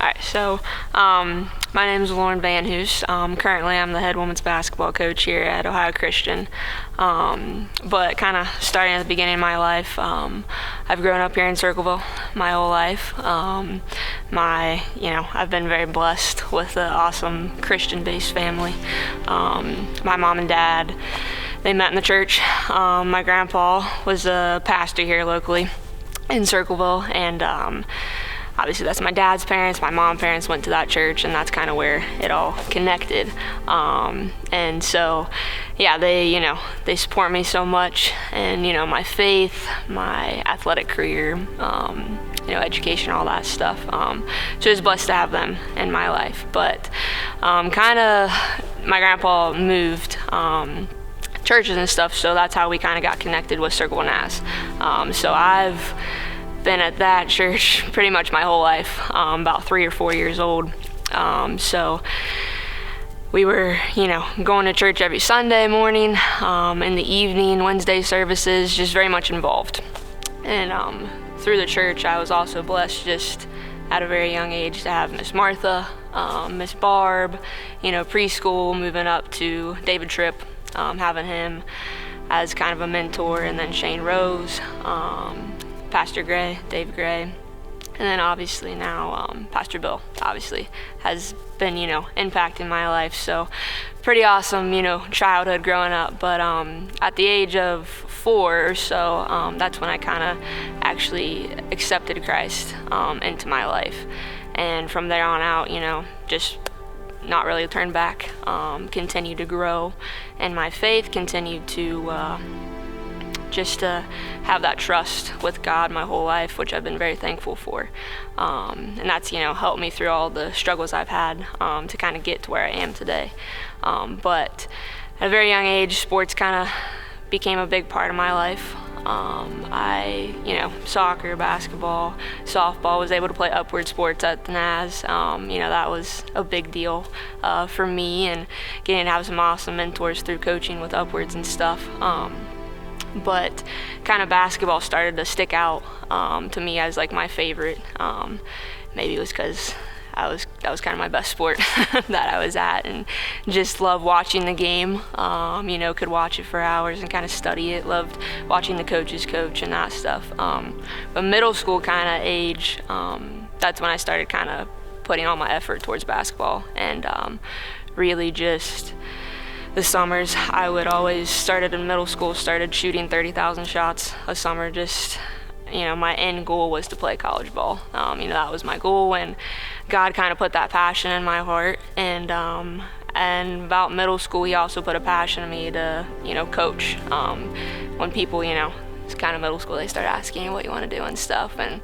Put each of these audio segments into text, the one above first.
Alright, so my name is Lauryn VanHoose. Currently I'm the head women's basketball coach here at Ohio Christian. But kind of starting at the beginning of my life, I've grown up here in Circleville my whole life. I've been very blessed with an awesome Christian-based family. My mom and dad, they met in the church. My grandpa was a pastor here locally in Circleville, and obviously that's my dad's parents. My mom's parents went to that church, and that's kind of where it all connected. And so, yeah, they support me so much, and my faith, my athletic career, education, all that stuff. So I was blessed to have them in my life. But my grandpa moved churches and stuff, so that's how we kind of got connected with Circleville Naz. So I've been at that church pretty much my whole life, about 3 or 4 years old. So we were, going to church every Sunday morning, in the evening, Wednesday services, just very much involved. And through the church, I was also blessed just at a very young age to have Miss Martha, Miss Barb, preschool, moving up to David Tripp, having him as kind of a mentor, and then Shane Rose, Pastor Gray, Dave Gray, and then obviously now Pastor Bill obviously has been, impacting my life. So pretty awesome, childhood growing up. But at the age of 4 or so, that's when I kind of actually accepted Christ into my life. And from there on out, just not really turned back, continued to grow in my faith, continued to just to have that trust with God my whole life, which I've been very thankful for. And that's, helped me through all the struggles I've had to kind of get to where I am today. But at a very young age, sports kind of became a big part of my life. Soccer, basketball, softball, was able to play upward sports at the Naz. That was a big deal for me, and getting to have some awesome mentors through coaching with upwards and stuff. But kind of basketball started to stick out to me as like my favorite. Maybe it was because that was kind of my best sport that I was at, and just loved watching the game. Could watch it for hours and kind of study it. Loved watching the coaches coach and that stuff. But middle school kind of age, that's when I started kind of putting all my effort towards basketball, and really just the summers, I would always started in middle school, started shooting 30,000 shots a summer. Just, my end goal was to play college ball. That was my goal, and God kind of put that passion in my heart. And about middle school, He also put a passion in me to, coach. When people, it's kind of middle school, they start asking you what you want to do and stuff, and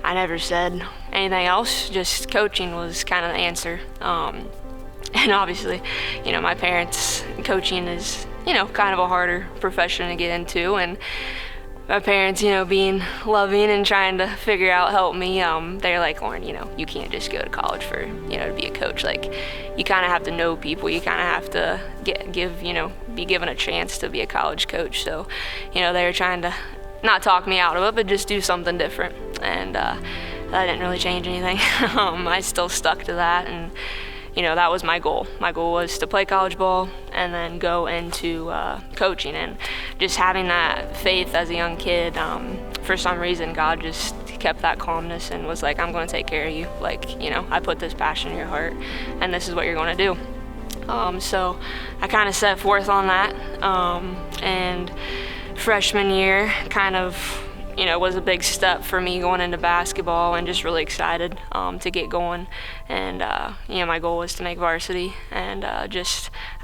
I never said anything else. Just coaching was kind of the answer. And obviously, my parents, coaching is, kind of a harder profession to get into, and my parents, being loving and trying to figure out, help me, they're like, Lauryn, you can't just go to college for, to be a coach. Like, you kind of have to know people. You kind of have to be given a chance to be a college coach. So, they were trying to not talk me out of it, but just do something different. And that didn't really change anything. I still stuck to that, and that was my goal. My goal was to play college ball and then go into coaching. And just having that faith as a young kid, for some reason, God just kept that calmness and was like, I'm going to take care of you. Like, I put this passion in your heart, and this is what you're going to do. So I kind of set forth on that. And freshman year kind of was a big step for me going into basketball, and just really excited to get going. And my goal was to make varsity, and I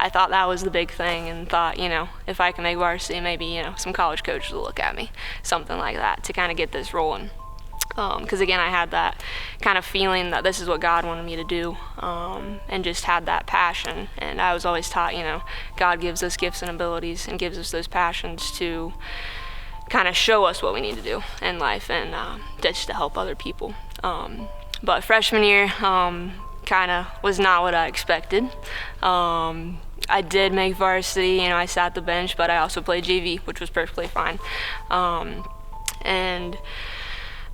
thought that was the big thing, and thought, if I can make varsity, maybe some college coaches will look at me, something like that, to kind of get this rolling. Because again, I had that kind of feeling that this is what God wanted me to do, and just had that passion. And I was always taught, God gives us gifts and abilities and gives us those passions to kind of show us what we need to do in life, and just to help other people. But freshman year kind of was not what I expected. I did make varsity, I sat the bench, but I also played JV, which was perfectly fine. And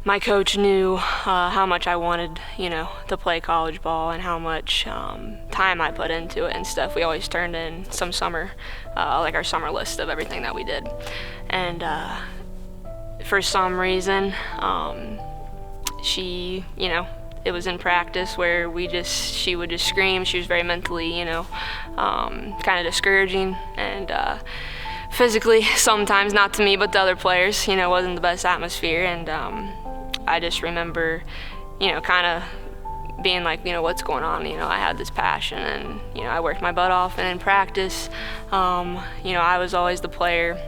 my coach knew how much I wanted, to play college ball and how much time I put into it and stuff. We always turned in some summer, like our summer list of everything that we did. And for some reason, she, it was in practice where she would just scream. She was very mentally, kind of discouraging, and physically sometimes, not to me but to other players, wasn't the best atmosphere. And I just remember, kind of being like, what's going on? I had this passion, and I worked my butt off. And in practice, I was always the player.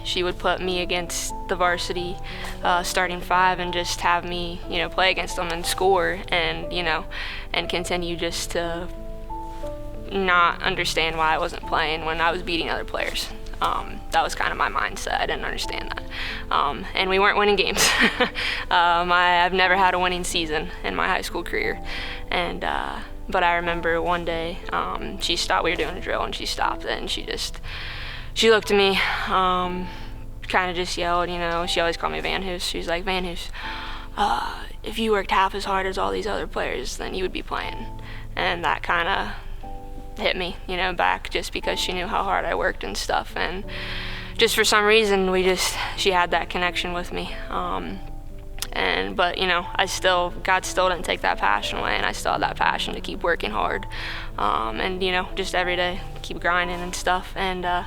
She would put me against the varsity starting five and just have me, play against them and score, and and continue just to not understand why I wasn't playing when I was beating other players. That was kind of my mindset. I didn't understand that. And we weren't winning games. I've never had a winning season in my high school career. And but I remember one day she stopped. We were doing a drill, and she stopped it, and she looked at me, kind of just yelled, she always called me VanHoose. She was like, VanHoose, if you worked half as hard as all these other players, then you would be playing. And that kind of hit me, back, just because she knew how hard I worked and stuff. And just for some reason, she had that connection with me. But God still didn't take that passion away, and I still had that passion to keep working hard. And just every day, keep grinding and stuff. And I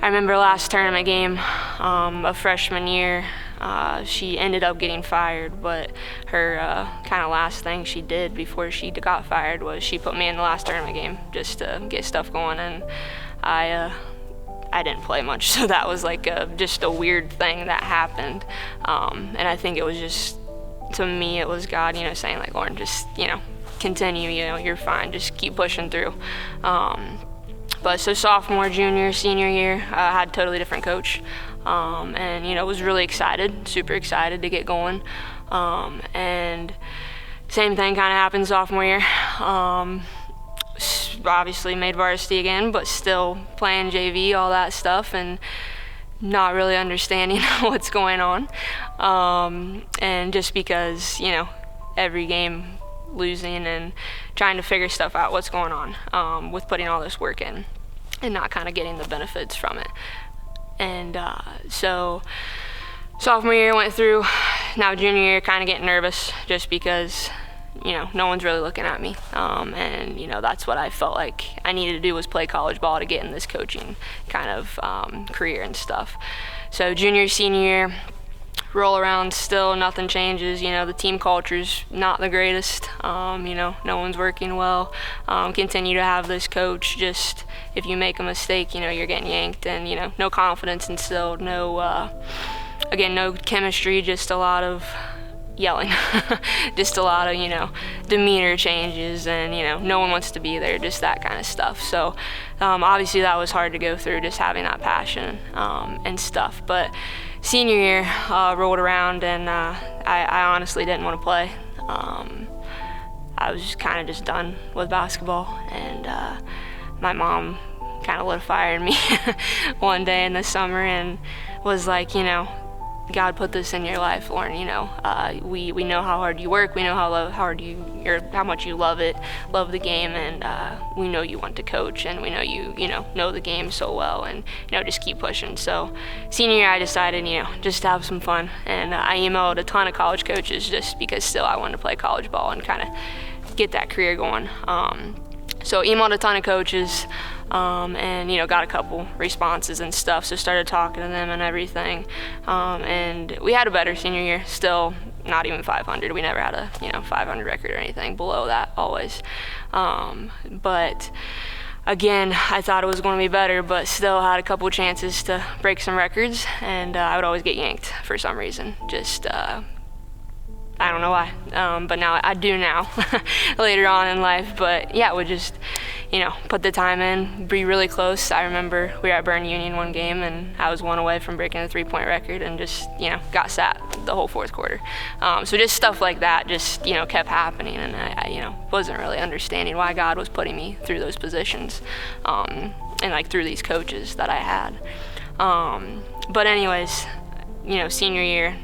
remember last tournament game of freshman year, she ended up getting fired, but her kind of last thing she did before she got fired was she put me in the last tournament game just to get stuff going, and I didn't play much, so that was like just a weird thing that happened. And I think it was just, to me, it was God, saying like, Lauryn, just, continue, you're fine, just keep pushing through. But so sophomore, junior, senior year, I had a totally different coach. And was really excited, super excited to get going. And same thing kind of happened sophomore year. Obviously made varsity again, but still playing JV, all that stuff, and not really understanding what's going on. And just because, every game losing and trying to figure stuff out, what's going on with putting all this work in and not kind of getting the benefits from it. And so sophomore year went through. Now junior year, kind of getting nervous just because, no one's really looking at me. And, that's what I felt like I needed to do, was play college ball to get in this coaching kind of career and stuff. So junior, senior year, roll around, still nothing changes. The team culture's not the greatest. No one's working well. Continue to have this coach, just if you make a mistake, you're getting yanked, and no confidence instilled, no chemistry, just a lot of yelling, just a lot of demeanor changes, and no one wants to be there, just that kind of stuff. So obviously that was hard to go through, just having that passion and stuff. But senior year rolled around, and I honestly didn't want to play. I was just kind of just done with basketball, and my mom kind of lit a fire in me one day in the summer and was like, God put this in your life, Lauryn. We know how hard you work. We know how much you love it, love the game, and we know you want to coach, and we know you know the game so well, and just keep pushing. So senior year, I decided just to have some fun, and I emailed a ton of college coaches just because still I wanted to play college ball and kind of get that career going. So emailed a ton of coaches, and got a couple responses and stuff, so started talking to them and everything, and we had a better senior year, still not even 500. We never had a 500 record or anything, below that always. But again, I thought it was going to be better, but still had a couple chances to break some records, and I would always get yanked for some reason. Just I don't know why, but now I do now later on in life. But yeah, would just put the time in, be really close. I remember we were at Bern Union one game, and I was one away from breaking the 3-point record, and just got sat the whole fourth quarter. So just stuff like that just kept happening, and I wasn't really understanding why God was putting me through those positions, and like through these coaches that I had. But anyways, senior year,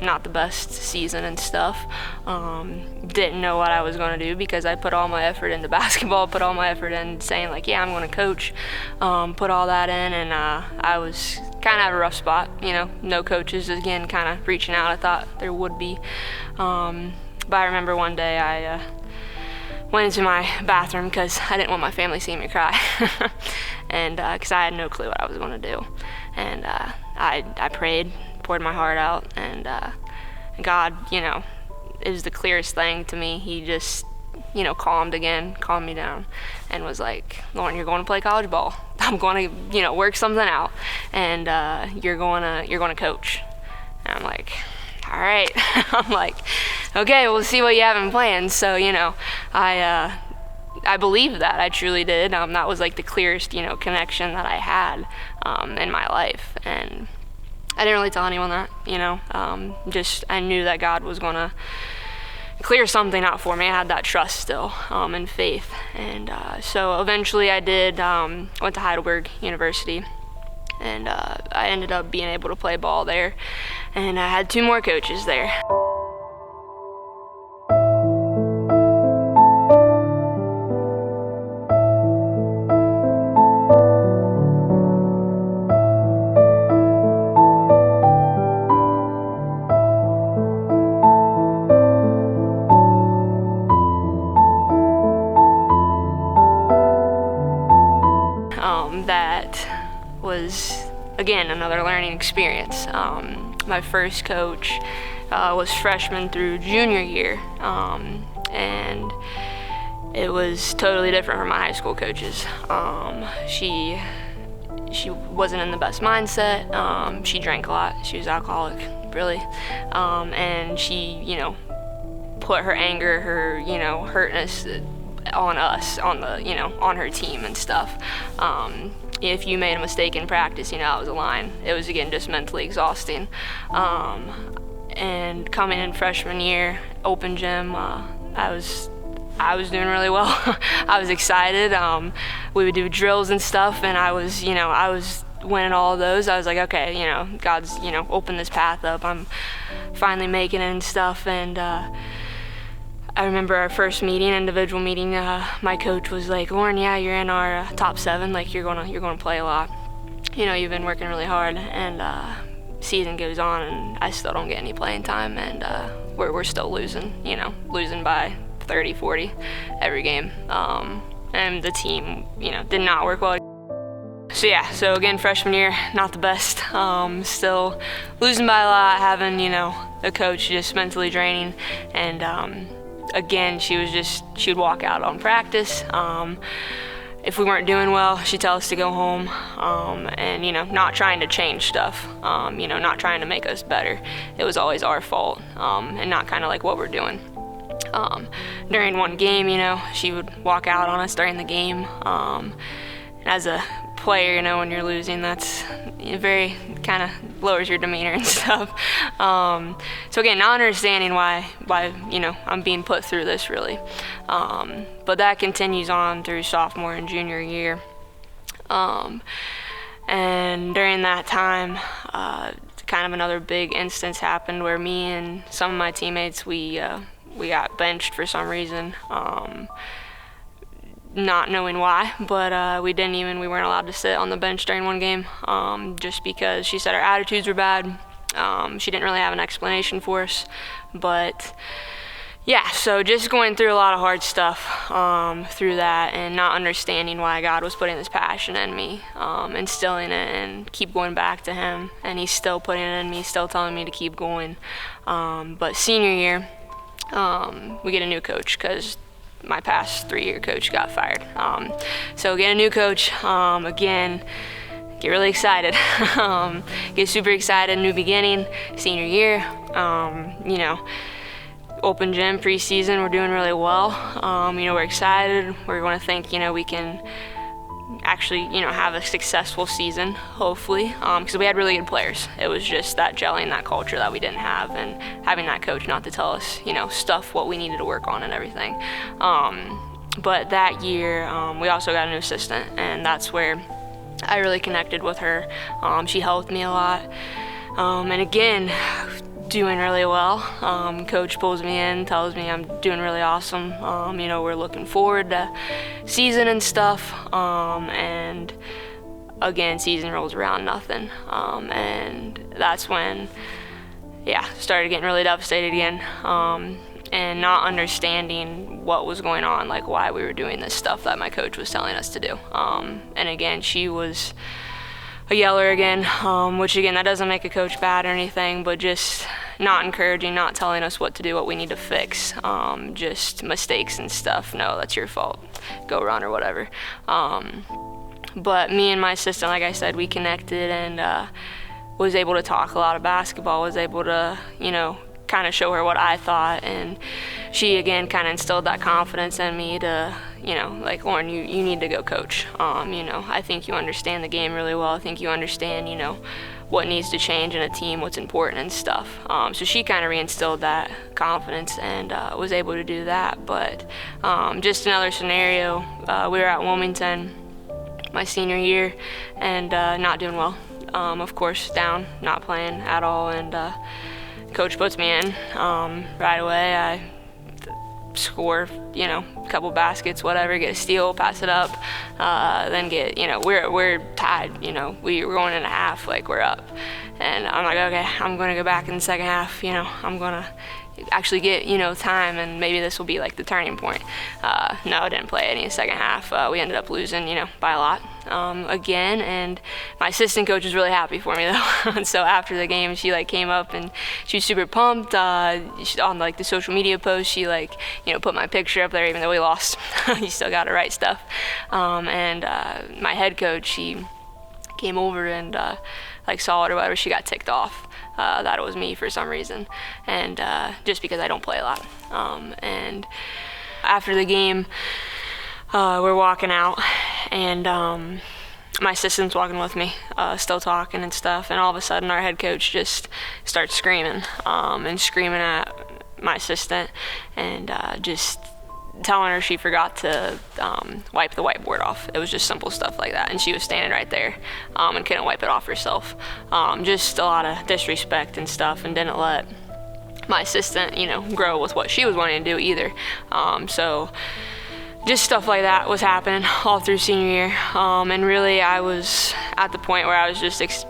not the best season and stuff. Didn't know what I was going to do because I put all my effort into basketball, put all my effort in saying like, yeah, I'm going to coach, put all that in, and I was kind of at a rough spot, no coaches, again, kind of reaching out. I thought there would be, but I remember one day I went into my bathroom because I didn't want my family seeing me cry, and because I had no clue what I was going to do, and I prayed, poured my heart out, and God, it was the clearest thing to me. He just, calmed me down, and was like, Lauryn, you're going to play college ball. I'm going to, work something out, and you're going to coach. And I'm like, all right. I'm like, okay, we'll see what you have in plan. So, I believed that. I truly did. That was like the clearest, connection that I had in my life. And I didn't really tell anyone that, just I knew that God was going to clear something out for me. I had that trust still and faith. And so eventually I did, went to Heidelberg University, and I ended up being able to play ball there. And I had 2 more coaches there. That was, again, another learning experience. My first coach was freshman through junior year, and it was totally different from my high school coaches. She wasn't in the best mindset. She drank a lot. She was alcoholic, really, and she, put her anger, her, hurtness on us, on the, on her team and stuff. If you made a mistake in practice, that was a line. It was, again, just mentally exhausting. And coming in freshman year, open gym, I was doing really well. I was excited. We would do drills and stuff, and I was winning all of those. I was like, okay, God's, opened this path up. I'm finally making it and stuff, and I remember our first meeting, individual meeting, my coach was like, Lauryn, yeah, you're in our top 7, like you're gonna play a lot. You've been working really hard, and season goes on and I still don't get any playing time, and we're still losing, losing by 30, 40 every game. And the team, did not work well. So again, freshman year, not the best. Still losing by a lot, having, a coach just mentally draining, and again, she would walk out on practice. If we weren't doing well, she'd tell us to go home, and, not trying to change stuff, not trying to make us better. It was always our fault, and not kind of like what we're doing. During one game, she would walk out on us during the game. And as a player, when you're losing, that's very kind of lowers your demeanor and stuff. So again, not understanding why I'm being put through this, really. But that continues on through sophomore and junior year. And during that time, kind of another big instance happened where me and some of my teammates, we got benched for some reason. Not knowing why, but we weren't allowed to sit on the bench during one game, just because she said our attitudes were bad. She didn't really have an explanation for us, but yeah, so just going through a lot of hard stuff through that, and not understanding why God was putting this passion in me, instilling it, and keep going back to Him, and He's still putting it in me, still telling me to keep going. But senior year, we get a new coach because my past 3-year coach got fired. So get a new coach, again, get really excited. Get super excited, new beginning, senior year. Open gym, preseason, we're doing really well. We're excited. We're going to think, we can actually, have a successful season, hopefully, because we had really good players. It was just that gelling, that culture that we didn't have, and having that coach not to tell us, stuff, what we needed to work on and everything. But that year, we also got a new assistant, and that's where I really connected with her. She helped me a lot. And again, doing really well. Coach pulls me in, tells me I'm doing really awesome. We're looking forward to season and stuff. And again, season rolls around, nothing. And that's when, started getting really devastated again. And not understanding what was going on, like why we were doing this stuff that my coach was telling us to do. And again, she was a yeller again, which again, that doesn't make a coach bad or anything, but just not encouraging, not telling us what to do, what we need to fix, just mistakes and stuff. No, that's your fault. Go run or whatever. But me and my assistant, like I said, we connected and was able to talk a lot of basketball, was able to, kind of show her what I thought, and she again kind of instilled that confidence in me to, like, Lauren, you need to go coach. I think you understand the game really well. I think you understand, what needs to change in a team, what's important and stuff. So she kind of reinstilled that confidence and was able to do that. But just another scenario, we were at Wilmington my senior year and not doing well. Of course, down, not playing at all, and coach puts me in right away. I score, a couple baskets, whatever, get a steal, pass it up, then get, we're tied, we're going in a half, like we're up. And I'm like, okay, I'm going to go back in the second half, I'm going to actually get, time, and maybe this will be like the turning point. No, I didn't play any in the second half. We ended up losing, by a lot again, and my assistant coach was really happy for me though. And so after the game, she came up and she was super pumped. On the social media post, she put my picture up there even though we lost. You still got to write stuff. And my head coach, she came over and saw it or whatever. She got ticked off that it was me for some reason, and just because I don't play a lot. And after the game, we're walking out, and my assistant's walking with me, still talking and stuff, and all of a sudden our head coach just starts screaming at my assistant, and just telling her she forgot to wipe the whiteboard off. It was just simple stuff like that, and she was standing right there and couldn't wipe it off herself. Just a lot of disrespect and stuff, and didn't let my assistant, grow with what she was wanting to do either. So just stuff like that was happening all through senior year, and really I was at the point where I was just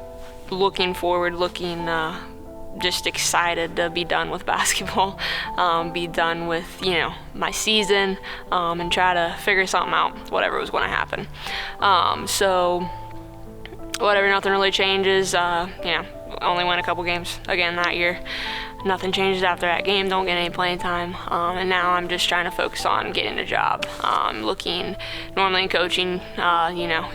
looking just excited to be done with basketball, be done with, my season, and try to figure something out, whatever was going to happen. So whatever, nothing really changes. Only won a couple games again that year. Nothing changes after that game, don't get any playing time. And now I'm just trying to focus on getting a job. Looking normally in coaching,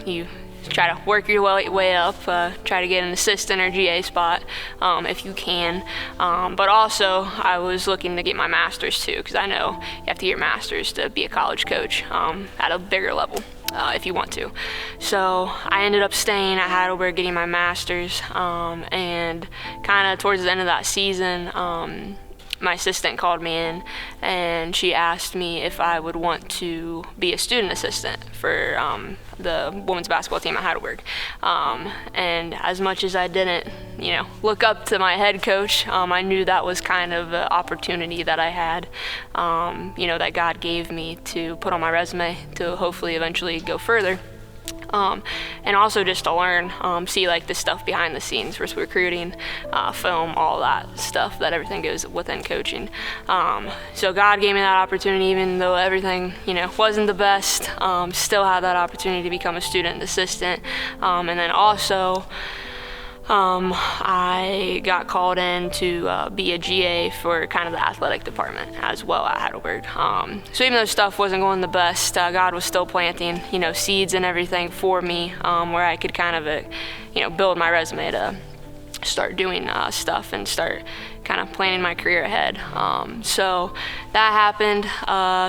you try to work your way up, try to get an assistant or GA spot if you can. But also, I was looking to get my master's too, because I know you have to get your master's to be a college coach at a bigger level if you want to. So I ended up staying at Heidelberg, getting my master's, and kind of towards the end of that season, my assistant called me in and she asked me if I would want to be a student assistant for the women's basketball team at Heidelberg. And as much as I didn't, look up to my head coach, I knew that was kind of an opportunity that I had, that God gave me to put on my resume to hopefully eventually go further. And also just to learn, see the stuff behind the scenes with recruiting, film, all that stuff, that everything goes within coaching. So God gave me that opportunity, even though everything, wasn't the best, still had that opportunity to become a student assistant. And then also, I got called in to be a GA for kind of the athletic department as well at Heidelberg. So even though stuff wasn't going the best, God was still planting, seeds and everything for me, where I could kind of, build my resume to start doing stuff and start kind of planning my career ahead. So that happened.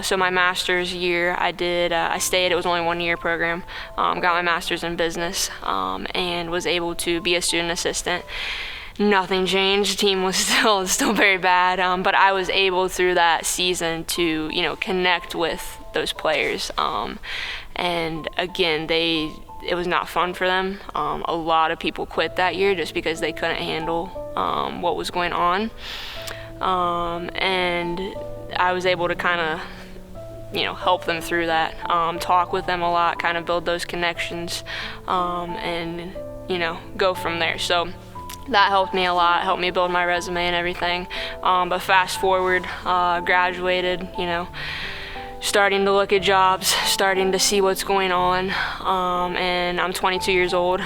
So my master's year, I stayed. It was only 1 year program. Got my master's in business, and was able to be a student assistant. Nothing changed. The team was still very bad, but I was able through that season to connect with those players. And again, it was not fun for them. A lot of people quit that year just because they couldn't handle what was going on. And I was able to kind of, help them through that, talk with them a lot, kind of build those connections, and, go from there. So that helped me a lot, helped me build my resume and everything. But fast forward, graduated, starting to look at jobs, starting to see what's going on, and I'm 22 years old.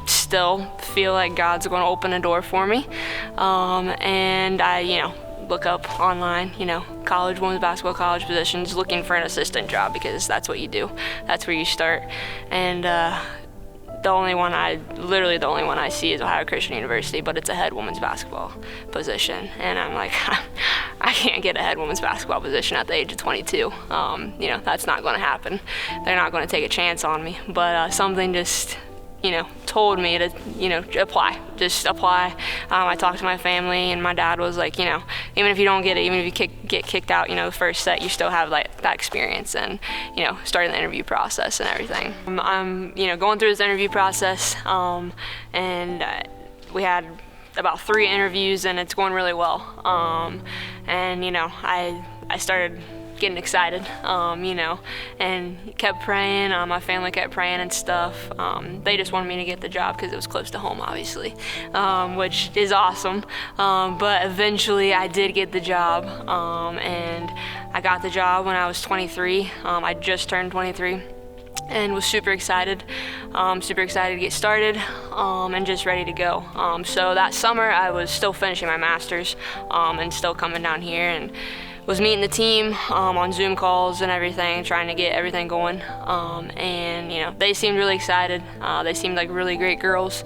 Still feel like God's going to open a door for me, and I, look up online, college, women's basketball college positions, looking for an assistant job, because that's what you do. That's where you start. And the only one I see is Ohio Christian University, but it's a head women's basketball position. And I'm like, I can't get a head women's basketball position at the age of 22. That's not going to happen. They're not going to take a chance on me. But something just, told me to, apply. Just apply. I talked to my family, and my dad was like, even if you don't get it, even if you get kicked out, the first set, you still have like that experience, and, starting the interview process and everything. I'm, going through this interview process, and we had about 3 interviews, and it's going really well. And, I started getting excited, and kept praying. My family kept praying and stuff. They just wanted me to get the job because it was close to home, obviously, which is awesome. But eventually I did get the job, and I got the job when I was 23. I just turned 23. And was super excited to get started, and just ready to go. So that summer I was still finishing my master's, and still coming down here, and was meeting the team on Zoom calls and everything, trying to get everything going. And they seemed really excited. They seemed like really great girls,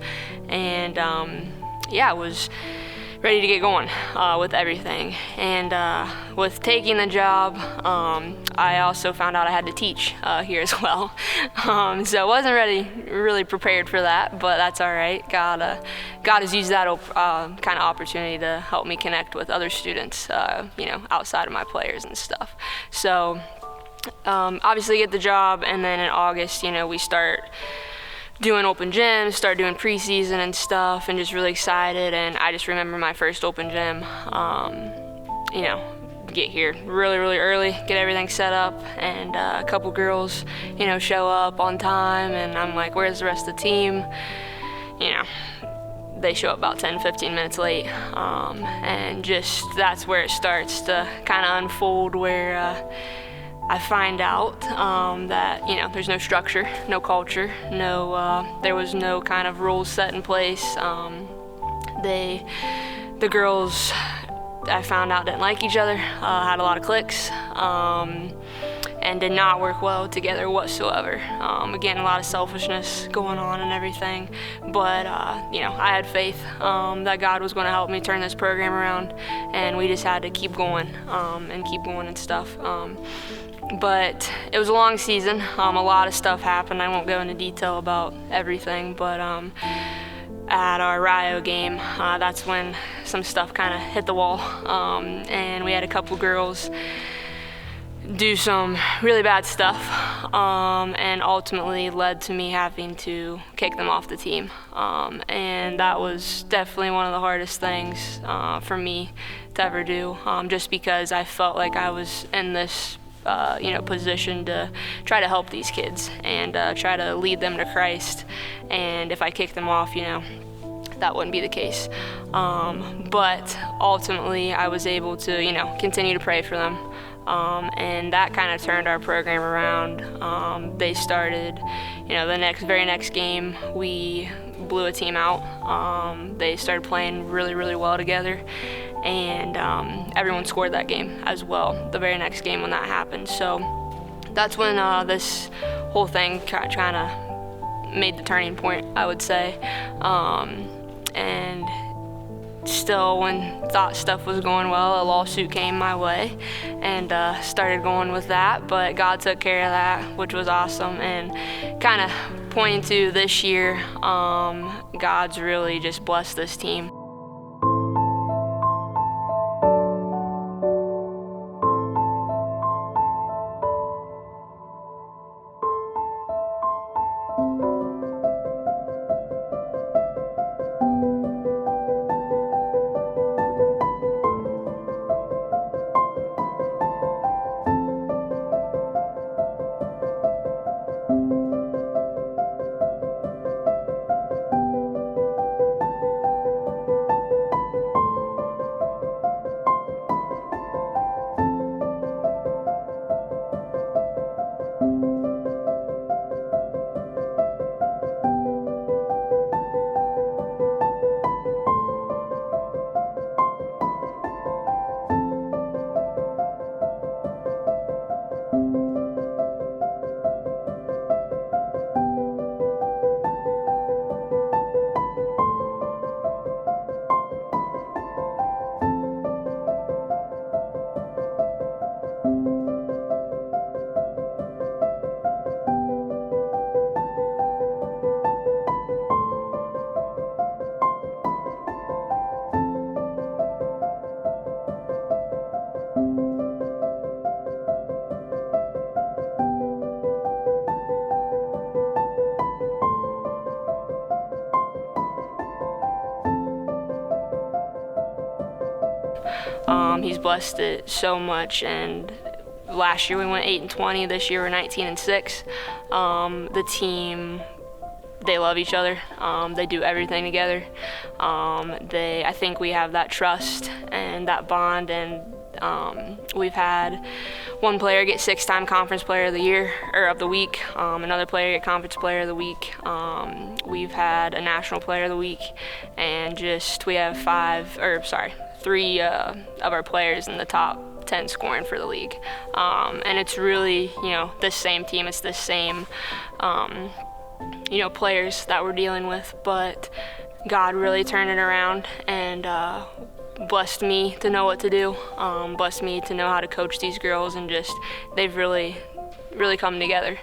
and I was ready to get going with everything. And with taking the job, I also found out I had to teach here as well. So I wasn't really prepared for that, but that's all right. God has used that kind of opportunity to help me connect with other students, outside of my players and stuff. So obviously get the job, and then in August, we start doing open gyms, start doing preseason and stuff, and just really excited. And I just remember my first open gym, get here really early, get everything set up, and a couple girls, show up on time, and I'm like, where's the rest of the team? They show up about 10-15 minutes late, and just that's where it starts to kind of unfold, where I find out that there's no structure, no culture, there was no kind of rules set in place. The girls, I found out, didn't like each other, had a lot of cliques, and did not work well together whatsoever. Again, a lot of selfishness going on and everything, but I had faith that God was going to help me turn this program around, and we just had to keep going and stuff. But it was a long season. A lot of stuff happened. I won't go into detail about everything, but at our Rio game, that's when some stuff kind of hit the wall, and we had a couple girls do some really bad stuff, and ultimately led to me having to kick them off the team. And that was definitely one of the hardest things for me to ever do, just because I felt like I was in this position to try to help these kids and try to lead them to Christ. And if I kicked them off, that wouldn't be the case. But ultimately, I was able to, continue to pray for them. And that kind of turned our program around. They started, the very next game, we blew a team out. They started playing really well together, and everyone scored that game as well, the very next game when that happened. So that's when this whole thing kind of made the turning point, I would say. And still, when thought stuff was going well, a lawsuit came my way, and started going with that, but God took care of that, which was awesome. And kind of pointing to this year, God's really just blessed this team. He's blessed it so much, and last year we went 8-20. This year we're 19-6. The team, they love each other. They do everything together. I think we have that trust and that bond, and we've had one player get 6-time Conference Player of the Year or of the Week, another player get Conference Player of the Week. We've had a National Player of the Week, and we have 3 of our players in the top 10 scoring for the league. And it's really, the same team. It's the same, players that we're dealing with, but God really turned it around and blessed me to know what to do, blessed me to know how to coach these girls, and they've really come together,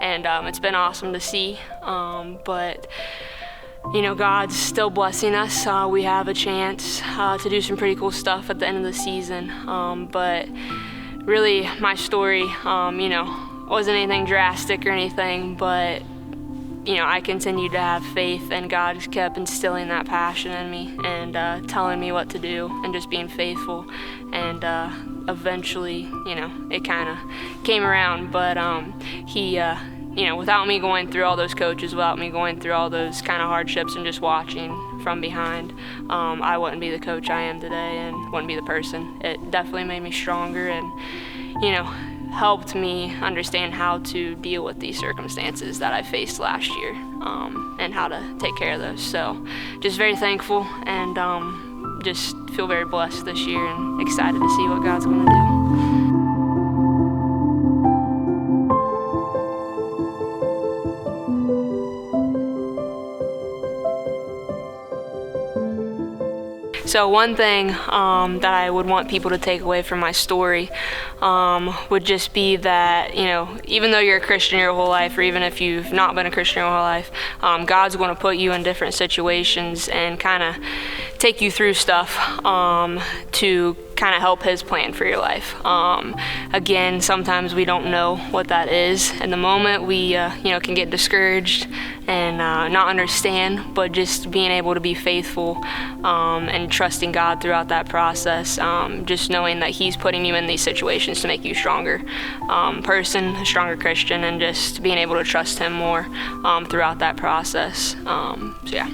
and it's been awesome to see, but God's still blessing us. We have a chance to do some pretty cool stuff at the end of the season, but really my story wasn't anything drastic or anything, but I continued to have faith, and God just kept instilling that passion in me and telling me what to do and just being faithful. And eventually, it kind of came around. But he, without me going through all those coaches, without me going through all those kind of hardships and just watching from behind, I wouldn't be the coach I am today and wouldn't be the person. It definitely made me stronger and, helped me understand how to deal with these circumstances that I faced last year, and how to take care of those. So just very thankful, and just feel very blessed this year and excited to see what God's going to do. So one thing that I would want people to take away from my story would just be that, even though you're a Christian your whole life, or even if you've not been a Christian your whole life, God's going to put you in different situations and kind of take you through stuff to kind of help His plan for your life. Again, sometimes we don't know what that is. In the moment, we can get discouraged and not understand, but just being able to be faithful and trusting God throughout that process, just knowing that He's putting you in these situations to make you a stronger person, a stronger Christian, and just being able to trust Him more throughout that process. So yeah.